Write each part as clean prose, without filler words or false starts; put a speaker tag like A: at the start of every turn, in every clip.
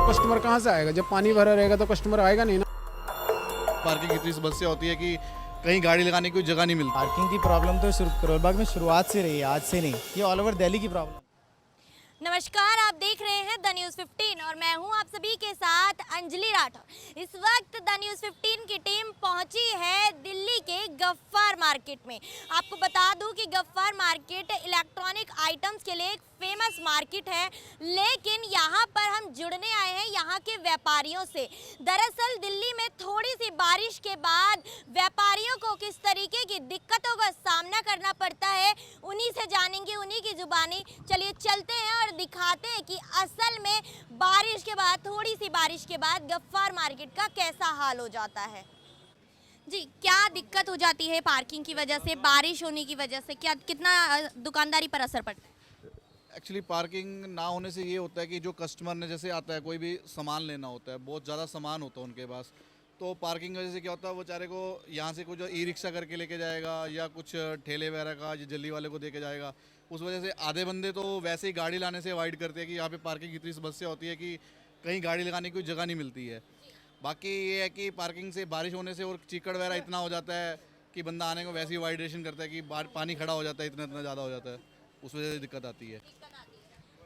A: Customer कहाँ से आएगा? जब पानी भरा रहेगा तो कस्टमर आएगा नहीं ना।
B: पार्किंग की इतनी समस्या होती है कि कहीं गाड़ी लगाने की कोई जगह नहीं मिलती।
C: पार्किंग की प्रॉब्लम तो करोल बाग में शुरुआत से रही है, आज से नहीं। ये ऑल ओवर दिल्ली की प्रॉब्लम।
D: नमस्कार, आप देख रहे हैं द न्यूज़ 15 और मैं हूं आप सभी के साथ अंजलि राठौर। इस वक्त द न्यूज़ 15 की टीम पहुंची है दिल्ली के गफ्फार मार्केट में। आपको बता दूं कि गफ्फार मार्केट इलेक्ट्रॉनिक आइटम्स के लिए एक फेमस मार्केट है, लेकिन यहां पर हम जुड़ने आए हैं यहां के व्यापारियों से। दरअसल दिल्ली में थोड़ी सी बारिश के बाद व्यापारियों को किस तरीके की दिक्कतों का सामना करना पड़ता है, उन्हीं से जानेंगे, उन्हीं की जुबानी। चलिए चलते हैं और दिखाते हैं कि असल में बारिश के बाद, थोड़ी सी बारिश के बाद गफ्फार मार्केट का कैसा हाल हो जाता है। जी, क्या दिक्कत हो जाती है पार्किंग की वजह से, बारिश होने की वजह से? क्या कितना दुकानदारी पर असर पड़ता है?
B: एक्चुअली पार्किंग ना होने से ये होता है कि जो कस्टमर ने जैसे आता है, कोई भी सामान लेना होता है, बहुत ज़्यादा सामान होता है उनके पास, तो पार्किंग की वजह से क्या होता है, वो बेचारे को यहाँ से कुछ ई रिक्शा करके लेके जाएगा या कुछ ठेले वगैरह का जल्दी वाले को दे के जाएगा। उस वजह से आधे बंदे तो वैसे ही गाड़ी लाने से अवॉइड करते हैं कि यहाँ पे पार्किंग की इतनी समस्या होती है कि कहीं गाड़ी लगाने की कोई जगह नहीं मिलती है। बाकी ये है कि पार्किंग से बारिश होने से और चीकड़ वगैरह इतना हो जाता है कि बंदा आने को वैसे ही वाइड्रेशन करता है कि पानी खड़ा हो जाता है, इतना इतना ज़्यादा हो जाता है, उस वजह से दिक्कत आती है।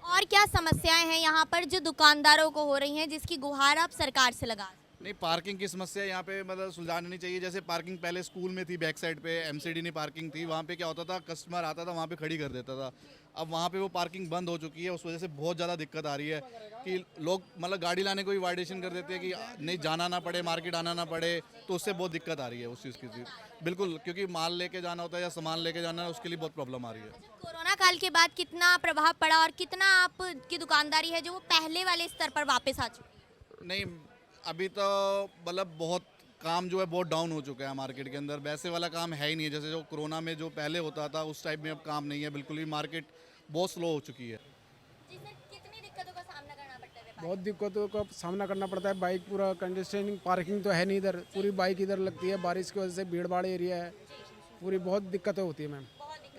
D: और क्या समस्याएं हैं यहाँ पर जो दुकानदारों को हो रही हैं, जिसकी गुहार आप सरकार से लगा?
B: नहीं, पार्किंग की समस्या यहाँ पे मतलब सुलझानी चाहिए। जैसे पार्किंग पहले स्कूल में थी, बैक साइड पे एमसीडी नहीं पार्किंग थी, वहाँ पे क्या होता था, कस्टमर आता था वहाँ पे खड़ी कर देता था। अब वहाँ पे वो पार्किंग बंद हो चुकी है, उस वजह से बहुत ज़्यादा दिक्कत आ रही है कि लोग मतलब गाड़ी लाने को भी वाइडेशन कर देते हैं कि नहीं जाना ना पड़े, मार्केट आना ना पड़े, तो उससे बहुत दिक्कत आ रही है उस चीज़ की। बिल्कुल, क्योंकि माल लेके जाना होता है या सामान लेके जाना है, उसके लिए बहुत प्रॉब्लम आ रही है।
D: कोरोना काल के बाद कितना प्रभाव पड़ा और कितना आपकी दुकानदारी है जो वो पहले वाले स्तर पर वापस आ चुकी है?
B: नहीं, अभी तो मतलब बहुत काम जो है बहुत डाउन हो चुका है मार्केट के अंदर। वैसे वाला काम है ही नहीं है, जैसे जो कोरोना में जो पहले होता था उस टाइप में अब काम नहीं है, बिल्कुल भी मार्केट बहुत स्लो हो चुकी है।
D: जी सर, कितनी दिक्कतों का सामना करना पड़ता है?
A: बहुत दिक्कतों का सामना करना पड़ता है। बाइक पूरा कंडीशनिंग, पार्किंग तो है नहीं इधर, पूरी बाइक इधर लगती है। बारिश की वजह से भीड़ भाड़ एरिया है, पूरी बहुत दिक्कतें होती है मैम।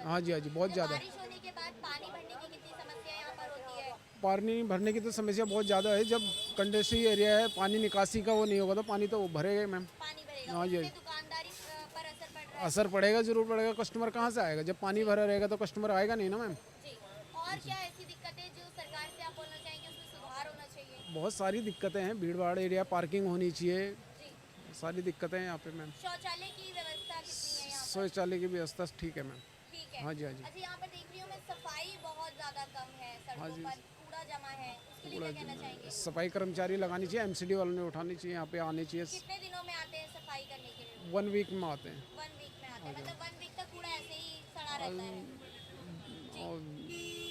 A: हाँ जी, हाँ जी, बहुत ज़्यादा।
D: बारिश होने के बाद पानी भरने की कितनी समस्या यहाँ पर होती है?
A: पानी भरने की तो समस्या बहुत ज़्यादा है। जब कंडस्ट्री एरिया है, पानी निकासी का वो नहीं होगा तो पानी तो भरेगा मैम।
D: पानी भरेगा,
A: हाँ जी,
D: उससे दुकानदारी पर असर पड़ रहा है?
A: असर पड़ेगा, जरूर पड़ेगा। कस्टमर कहाँ से आएगा? जब पानी भरा रहेगा तो कस्टमर आएगा नहीं ना मैम।
D: जी, और क्या ऐसी दिक्कतें जो सरकार से आप बोलना चाहेंगे उसमें सुधार होना चाहिए?
A: बहुत सारी दिक्कतें हैं, भीड़ भाड़ एरिया, पार्किंग होनी चाहिए, सारी दिक्कतें हैं यहाँ पे मैम।
D: शौचालय की व्यवस्था कितनी है यहाँ पर?
A: शौचालय की व्यवस्था ठीक है मैम।
D: ठीक है।
A: हाँ जी, हाँ जी।
D: अच्छा, यहाँ पर देख रही हूँ मैं, सफाई बहुत ज़्यादा कम है,
A: हाँ
D: सड़कों
A: जी।
D: पर कूड़ा जमा है, उसके लिए क्या कहना चाहेंगे?
A: सफाई कर्मचारी लगानी चाहिए, एमसीडी वालों ने उठानी चाहिए, यहाँ पे आनी चाहिए।
D: कितने दिनों में आते हैं सफाई करने के लिए?
A: 1 वीक में आते हैं
D: 1 वीक में आते हैं, मतलब 1 वीक तक कूड़ा ऐसे ही सड़ा रहता है?
A: और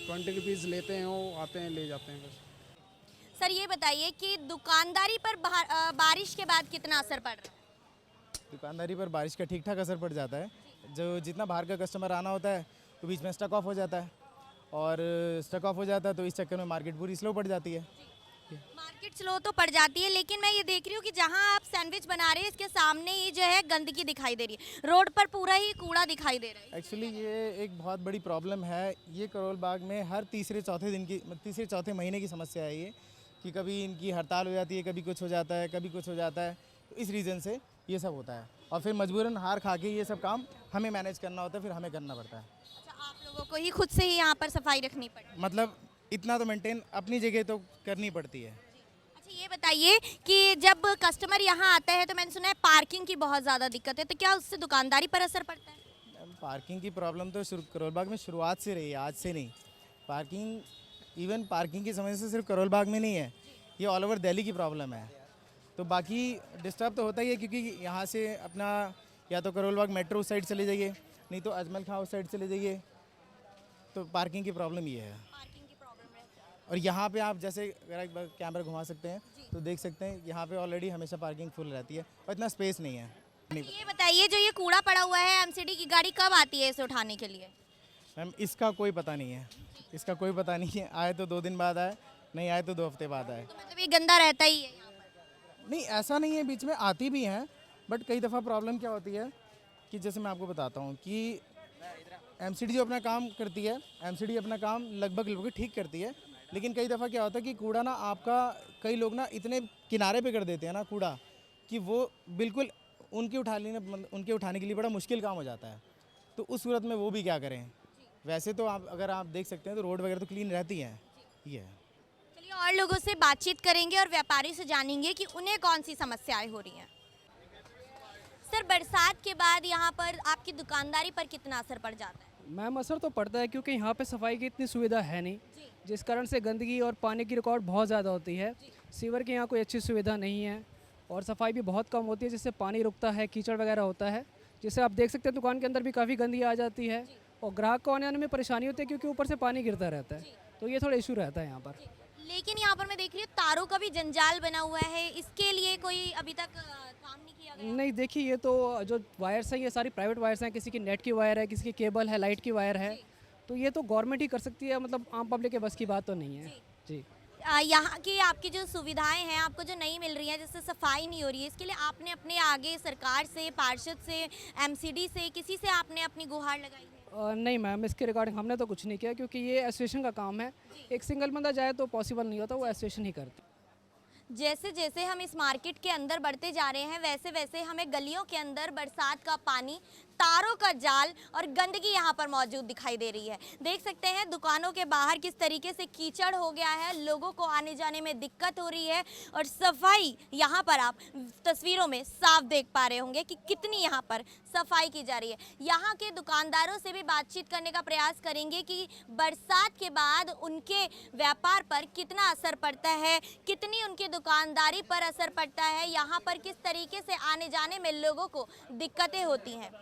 A: 20 रुपीज़ लेते हैं, वो आते हैं ले जाते हैं बस।
D: सर ये बताइए कि दुकानदारी पर बारिश के बाद कितना असर पड़ रहा है?
C: दुकानदारी पर बारिश का ठीक ठाक असर पड़ जाता है। जो जितना बाहर का कस्टमर आना होता है तो बीच में स्टक ऑफ हो जाता है, और स्टक ऑफ हो जाता है तो इस चक्कर में मार्केट पूरी स्लो पड़ जाती है।
D: मार्केट स्लो तो पड़ जाती है, लेकिन मैं ये देख रही हूँ कि जहाँ आप सैंडविच बना रहे हैं इसके सामने ही जो है गंदगी दिखाई दे रही है, रोड पर पूरा ही कूड़ा दिखाई दे रहा है।
C: एक्चुअली ये एक बहुत बड़ी प्रॉब्लम है। ये करोल बाग में हर तीसरे चौथे महीने की समस्या है ये, कि कभी इनकी हड़ताल हो जाती है, कभी कुछ हो जाता है, कभी कुछ हो जाता है। तो इस रीज़न से ये सब होता है, और फिर मजबूरन हार खा के ये सब काम हमें मैनेज करना होता है, फिर हमें करना पड़ता है।
D: अच्छा, आप लोगों को ही खुद से ही यहाँ पर सफाई रखनी पड़ती?
C: मतलब इतना तो मेंटेन अपनी जगह तो करनी पड़ती है।
D: अच्छा, ये बताइए कि जब कस्टमर यहाँ आता है तो मैंने सुना है पार्किंग की बहुत ज़्यादा दिक्कत है, तो क्या उससे दुकानदारी पर असर पड़ता है?
C: पार्किंग की प्रॉब्लम तो करोल बाग में शुरुआत से रही है, आज से नहीं। पार्किंग की समस्या सिर्फ करोल बाग में नहीं है, ये ऑल ओवर दिल्ली की प्रॉब्लम है। तो बाकी डिस्टर्ब तो होता ही है, क्योंकि यहाँ से अपना या तो करोल बाग मेट्रो उस साइड चले जाइए, नहीं तो अजमल खां उस साइड चले जाइए, तो पार्किंग की प्रॉब्लम ये है।
D: पार्किंग की प्रॉब्लम है।
C: और यहाँ पे आप जैसे अगर एक बार कैमरा घुमा सकते हैं तो देख सकते हैं यहाँ पे ऑलरेडी हमेशा पार्किंग फुल रहती है और इतना स्पेस नहीं है।
D: ये बताइए, जो ये कूड़ा पड़ा हुआ है, एमसीडी की गाड़ी कब आती है इसे उठाने के लिए?
C: मैम इसका कोई पता नहीं है, इसका कोई पता नहीं है। आए तो 2 दिन बाद आए, नहीं आए तो 2 हफ्ते बाद आए।
D: तो मतलब ये गंदा रहता ही है यहाँ पर?
C: नहीं, ऐसा नहीं है, बीच में आती भी हैं, बट कई दफ़ा प्रॉब्लम क्या होती है कि जैसे मैं आपको बताता हूँ कि एमसीडी जो अपना काम करती है, एमसीडी अपना काम लगभग ठीक करती है, लेकिन कई दफ़ा क्या होता है कि कूड़ा ना आपका, कई लोग ना इतने किनारे पे कर देते हैं ना कूड़ा, कि वो बिल्कुल उनके उठाने के लिए बड़ा मुश्किल काम हो जाता है। तो उस सूरत में वो भी क्या करें। वैसे तो अगर आप देख सकते हैं तो रोड वगैरह तो क्लीन रहती हैं। ये है।
D: चलिए और लोगों से बातचीत करेंगे और व्यापारी से जानेंगे कि उन्हें कौन सी समस्याएं हो रही हैं। सर, बरसात के बाद यहाँ पर आपकी दुकानदारी पर कितना असर पड़ जाता है?
E: मैम असर तो पड़ता है क्योंकि यहाँ पे सफाई की इतनी सुविधा है नहीं, जिस कारण से गंदगी और पानी की रिकॉर्ड बहुत ज़्यादा होती है। सीवर की यहाँ कोई अच्छी सुविधा नहीं है और सफाई भी बहुत कम होती है, जिससे पानी रुकता है, कीचड़ वगैरह होता है, जिससे आप देख सकते हैं दुकान के अंदर भी काफ़ी गंदगी आ जाती है और ग्राहक को आने आने में परेशानी होती है क्योंकि ऊपर से पानी गिरता रहता है। तो ये थोड़ा इशू रहता है यहाँ पर।
D: लेकिन यहाँ पर मैं देख रही हूँ तारों का भी जंजाल बना हुआ है, इसके लिए कोई अभी तक काम नहीं किया गया?
E: नहीं, देखिए ये तो जो वायर्स हैं ये सारी प्राइवेट वायर्स हैं, किसी की नेट की वायर है, किसी की केबल है, लाइट की वायर है, तो ये तो गवर्नमेंट ही कर सकती है, मतलब आम पब्लिक के बस की बात तो नहीं है जी।
D: यहाँ की आपकी जो सुविधाएं हैं आपको जो नहीं मिल रही हैं, जैसे सफाई नहीं हो रही है, इसके लिए आपने अपने आगे सरकार से, पार्षद से, एमसीडी से, किसी से आपने अपनी गुहार लगाई है?
E: नहीं मैम, इसके रिगार्डिंग हमने तो कुछ नहीं किया क्योंकि ये एसोसिएशन का काम है। एक सिंगल बंदा जाए तो पॉसिबल नहीं होता, वो एसोसिएशन ही करती।
D: जैसे जैसे हम इस मार्केट के अंदर बढ़ते जा रहे हैं वैसे वैसे हमें गलियों के अंदर बरसात का पानी, तारों का जाल और गंदगी यहाँ पर मौजूद दिखाई दे रही है। देख सकते हैं दुकानों के बाहर किस तरीके से कीचड़ हो गया है, लोगों को आने जाने में दिक्कत हो रही है और सफाई यहाँ पर आप तस्वीरों में साफ देख पा रहे होंगे कि कितनी यहाँ पर सफाई की जा रही है। यहाँ के दुकानदारों से भी बातचीत करने का प्रयास करेंगे कि बरसात के बाद उनके व्यापार पर कितना असर पड़ता है, कितनी उनकी दुकानदारी पर असर पड़ता है, यहाँ पर किस तरीके से आने जाने में लोगों को दिक्कतें होती हैं।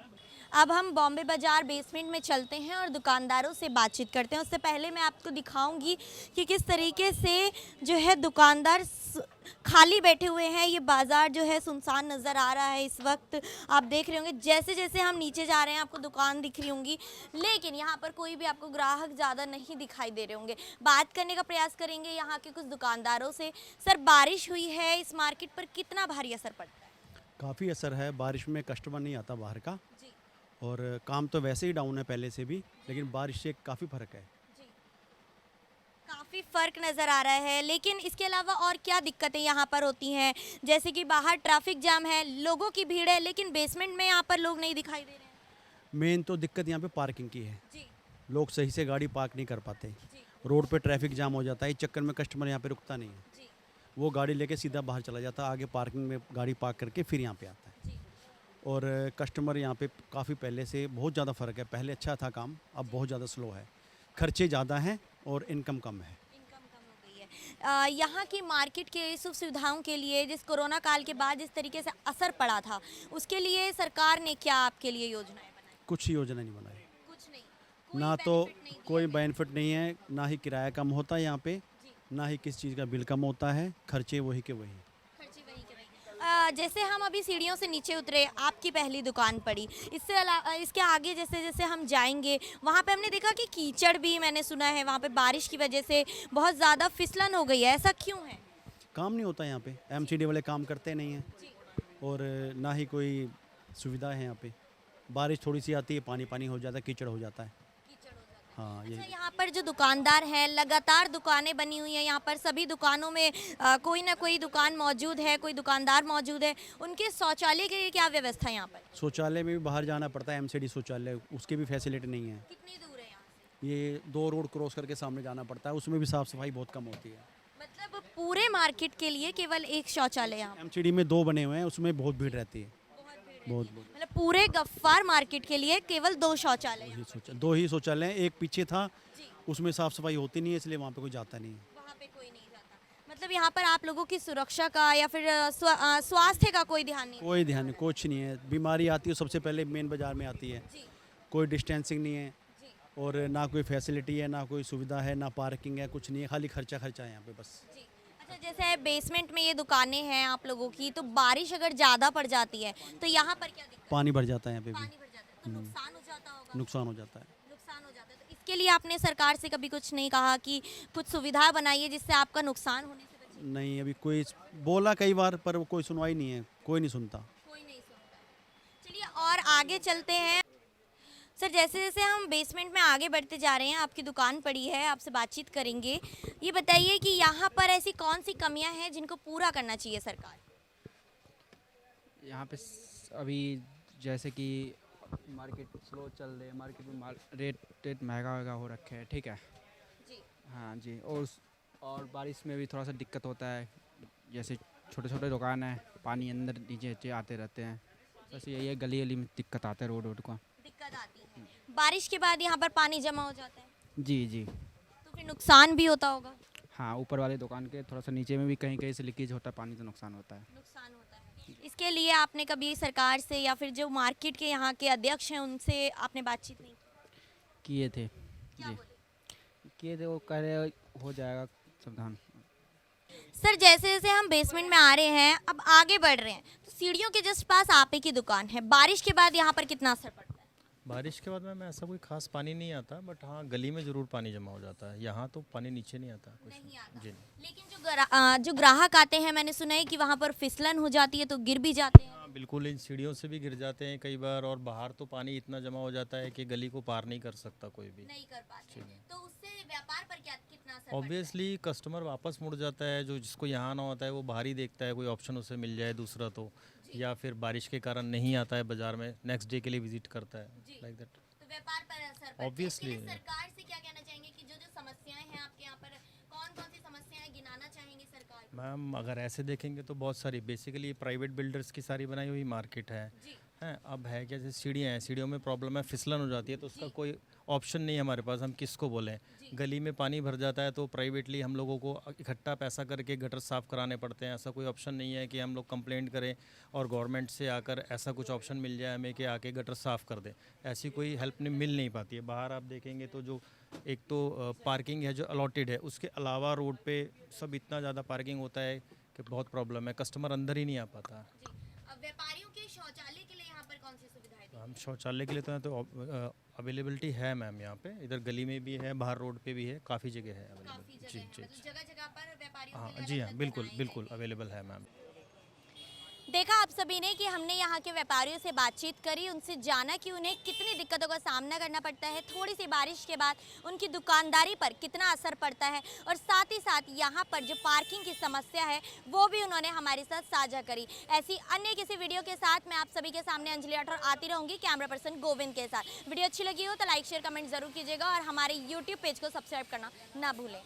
D: अब हम बॉम्बे बाज़ार बेसमेंट में चलते हैं और दुकानदारों से बातचीत करते हैं। उससे पहले मैं आपको दिखाऊंगी कि किस तरीके से जो है दुकानदार खाली बैठे हुए हैं। ये बाज़ार जो है सुनसान नज़र आ रहा है इस वक्त। आप देख रहे होंगे जैसे जैसे हम नीचे जा रहे हैं आपको दुकान दिख रही होंगी, लेकिन यहाँ पर कोई भी आपको ग्राहक ज़्यादा नहीं दिखाई दे रहे होंगे। बात करने का प्रयास करेंगे यहाँ के कुछ दुकानदारों से। सर, बारिश हुई है, इस मार्केट पर कितना भारी असर पड़ता है?
F: काफ़ी असर है। बारिश में कस्टमर नहीं आता बाहर का, और काम तो वैसे ही डाउन है पहले से भी, लेकिन बारिश से काफ़ी फ़र्क है।
D: काफ़ी फ़र्क नज़र आ रहा है, लेकिन इसके अलावा और क्या दिक्कतें यहाँ पर होती हैं? जैसे कि बाहर ट्रैफिक जाम है, लोगों की भीड़ है, लेकिन बेसमेंट में यहाँ पर लोग नहीं दिखाई दे रहे हैं।
F: मेन तो दिक्कत यहाँ पे पार्किंग की है।
D: जी
F: लोग सही से गाड़ी पार्क नहीं कर पाते।
D: जी
F: रोड पे ट्रैफिक जाम हो जाता है, इस चक्कर में कस्टमर यहाँ पे रुकता नहीं है।
D: जी
F: वो गाड़ी लेके सीधा बाहर चला जाता है, आगे पार्किंग में गाड़ी पार्क करके फिर यहाँ पे आता है।
D: जी
F: और कस्टमर यहाँ पे काफ़ी पहले से बहुत ज़्यादा फ़र्क है। पहले अच्छा था काम, अब बहुत ज़्यादा स्लो है। खर्चे ज़्यादा हैं और इनकम कम है।
D: इनकम कम हो गई है। यहाँ की मार्केट के सुख सुविधाओं के लिए जिस कोरोना काल के बाद जिस तरीके से असर पड़ा था, उसके लिए सरकार ने क्या आपके लिए योजनाएं बनाई?
F: कुछ योजना नहीं बनाई,
D: कुछ नहीं, कोई
F: ना तो
D: benefit नहीं दिया
F: कोई
D: गया।
F: बेनिफिट नहीं है, ना ही किराया कम होता है यहाँ पे, ना ही किस चीज़ का बिल कम होता है। खर्चे वही के वही।
D: खर्चे वही के वही। जैसे हम अभी सीढ़ियों से नीचे उतरे, आपकी पहली दुकान पड़ी, इससे अलावा इसके आगे जैसे जैसे हम जाएंगे वहाँ पे हमने देखा कि कीचड़ भी, मैंने सुना है वहाँ पे बारिश की वजह से बहुत ज़्यादा फिसलन हो गई है, ऐसा क्यों है?
F: काम नहीं होता यहाँ पे, एमसीडी वाले काम करते नहीं हैं, और ना ही कोई सुविधा है यहाँ पे। बारिश थोड़ी सी आती है, पानी पानी हो जाता है, कीचड़ हो जाता है।
D: कीचड़ हो जाता है।
F: हाँ,
D: अच्छा,
F: ये
D: यहाँ पर जो दुकानदार हैं, लगातार दुकानें बनी हुई हैं, यहाँ पर सभी दुकानों में कोई ना कोई दुकान मौजूद है, कोई दुकानदार मौजूद है, उनके शौचालय के लिए क्या व्यवस्था है यहाँ पर?
F: शौचालय में भी बाहर जाना पड़ता है, एमसीडी शौचालय, उसकी भी फैसिलिटी नहीं है।
D: कितनी दूर है यहाँ से?
F: ये 2 रोड क्रॉस करके सामने जाना पड़ता है, उसमें भी साफ़ सफाई बहुत कम होती है।
D: मतलब पूरे मार्केट के लिए केवल एक शौचालय यहाँ पर?
F: एमसीडी में 2 बने हुए हैं, उसमें बहुत भीड़ रहती है। बहुत
D: मतलब पूरे गफ्फार मार्केट के लिए केवल 2 शौचालय यहाँ?
F: 2 ही शौचालय हैं, एक पीछे था,
D: जी।
F: उसमें साफ़ सफाई होती नहीं है, इसलिए वहाँ पे कोई जाता नहीं है।
D: वहाँ पे कोई नहीं जाता। मतलब यहाँ पर आप लोगों की सुरक्षा का या फिर स्वास्थ्य का कोई ध्यान नहीं?
F: कोई ध्यान नहीं, कुछ नहीं है। बीमारी आती है सबसे पहले मेन बाज़ार में आती है।
D: जी
F: कोई डिस्टेंसिंग नहीं है,
D: जी
F: और ना कोई फैसिलिटी है, ना कोई सुविधा है, ना पार्किंग है, कुछ नहीं है, खाली खर्चा खर्चा है यहाँ पे बस।
D: जी। अच्छा, जैसे बेसमेंट में ये दुकानें हैं आप लोगों की, तो बारिश अगर ज़्यादा पड़ जाती है तो यहाँ पर क्या दिक्कत?
F: पानी भर जाता है यहाँ पे
D: पानी
F: भी,
D: भर जाता है तो नुकसान हो जाता होगा?
F: नुकसान हो जाता है।
D: नुकसान हो जाता है, तो इसके लिए आपने सरकार से कभी कुछ नहीं कहा कि कुछ सुविधा बनाइए जिससे आपका नुकसान होने से बचे?
F: नहीं, अभी कोई बोला कई बार, पर वो कोई सुनवाई नहीं है, कोई नहीं सुनता।
D: कोई नहीं सुनता। चलिए और आगे चलते हैं। सर जैसे जैसे हम बेसमेंट में आगे बढ़ते जा रहे हैं, आपकी दुकान पड़ी है, आपसे बातचीत करेंगे। ये बताइए कि यहाँ पर ऐसी कौन सी कमियाँ हैं जिनको पूरा करना चाहिए सरकार?
G: यहाँ पे अभी जैसे कि मार्केट स्लो चल रही है, मार्केट में रेट महंगा हो रखे है, ठीक है।
D: जी।
G: हाँ जी, और बारिश में भी थोड़ा सा दिक्कत होता है, जैसे छोटे छोटे दुकान है, पानी अंदर नीचे आते रहते हैं, बस यही है, गली गली में दिक्कत आता है रोड का।
D: दिक्कत आती है। बारिश के बाद यहाँ पर पानी जमा हो जाता है
G: जी जी।
D: तो फिर नुकसान भी होता होगा।
G: हाँ, ऊपर वाले दुकान के थोड़ा सा नीचे में भी कहीं कहीं से लीकेज होता है पानी, तो नुकसान होता है।
D: नुकसान होता है। इसके लिए आपने कभी सरकार से या फिर जो मार्केट के यहाँ के अध्यक्ष हैं उनसे आपने बातचीत नहीं की?
G: किए थे
D: क्या
G: जी,
D: बोले?
G: किए थे, वो कह रहे हो जाएगा सावधान।
D: सर जैसे जैसे हम बेसमेंट में आ रहे हैं, अब आगे बढ़ रहे हैं, तो सीढ़ियों के जस्ट पास आप ही की दुकान है। बारिश के बाद यहाँ पर कितना असर पड़ता है?
H: बारिश के बाद में ऐसा कोई खास पानी नहीं आता, बट हाँ गली में ज़रूर पानी जमा हो जाता है। यहाँ तो पानी नीचे नहीं आता कुछ
D: नहीं आता।
H: जी।
D: लेकिन जो ग्राहक आते हैं, मैंने सुना है कि वहाँ पर फिसलन हो जाती है तो गिर भी जाते हैं।
H: हाँ बिल्कुल, इन सीढ़ियों से भी गिर जाते हैं कई बार, और बाहर तो पानी इतना जमा हो जाता है कि गली को पार नहीं कर सकता कोई भी।
D: नहीं कर पाते हैं। तो उससे व्यापार पर क्या कितना असर पड़ता है?
H: ऑब्वियसली कस्टमर वापस मुड़ जाता है, जो जिसको यहाँ ना होता है वो बाहर ही देखता है, कोई ऑप्शन उसे मिल जाए दूसरा तो, या फिर बारिश के कारण नहीं आता है बाजार में, नेक्स्ट डे के लिए विजिट करता है, लाइक दैट।
D: तो व्यापार पर असर पड़ता है।
H: Obviously।
D: इसके लिए सरकार से क्या कहना चाहेंगे कि जो जो समस्याएं हैं आपके यहाँ पर, कौन कौन सी समस्याएं गिनाना चाहेंगे सरकार को?
H: मैम अगर ऐसे देखेंगे तो बहुत सारी, बेसिकली प्राइवेट बिल्डर्स की सारी बनाई हुई मार्केट है। हैं अब है क्या, जैसे सीढ़ियाँ हैं, सीढ़ियों में प्रॉब्लम है, फिसलन हो जाती है, तो उसका कोई ऑप्शन नहीं है हमारे पास, हम किसको बोलें। गली में पानी भर जाता है तो प्राइवेटली हम लोगों को इकट्ठा पैसा करके गटर साफ़ कराने पड़ते हैं। ऐसा कोई ऑप्शन नहीं है कि हम लोग कंप्लेंट करें और गवर्नमेंट से आकर ऐसा कुछ ऑप्शन मिल जाए हमें कि आके गटर साफ़ कर दे, ऐसी कोई हेल्प नहीं मिल नहीं पाती है। बाहर आप देखेंगे तो जो एक तो पार्किंग है जो अलॉटेड है, उसके अलावा रोड पे सब इतना ज़्यादा पार्किंग होता है कि बहुत प्रॉब्लम है, कस्टमर अंदर ही नहीं आ पाता।
D: अब व्यापारियों के शौचालय के लिए यहाँ पर कौन सी सुविधाएं दी?
H: हम शौचालय के लिए तो अवेलेबिलिटी है मैम, यहाँ पे इधर गली में भी है, बाहर रोड पे भी है, काफ़ी जगह है
D: काफी
H: अवेलेबल।
D: जगह
H: जी
D: है,
H: जी
D: मतलब जगह जगह पर व्यापारियों
H: हाँ
D: के लिए
H: जी हाँ,
D: अलग-अलग
H: बिल्कुल
D: बनाए
H: बिल्कुल
D: गए।
H: अवेलेबल है मैम।
D: देखा आप सभी ने कि हमने यहाँ के व्यापारियों से बातचीत करी, उनसे जाना कि उन्हें कितनी दिक्कतों का सामना करना पड़ता है, थोड़ी सी बारिश के बाद उनकी दुकानदारी पर कितना असर पड़ता है, और साथ ही साथ यहाँ पर जो पार्किंग की समस्या है वो भी उन्होंने हमारे साथ साझा करी। ऐसी अन्य किसी वीडियो के साथ मैं आप सभी के सामने अंजलि राठौर आती रहूँगी, कैमरा पर्सन गोविंद के साथ। वीडियो अच्छी लगी हो तो लाइक शेयर कमेंट जरूर कीजिएगा और हमारे यूट्यूब पेज को सब्सक्राइब करना ना भूलें।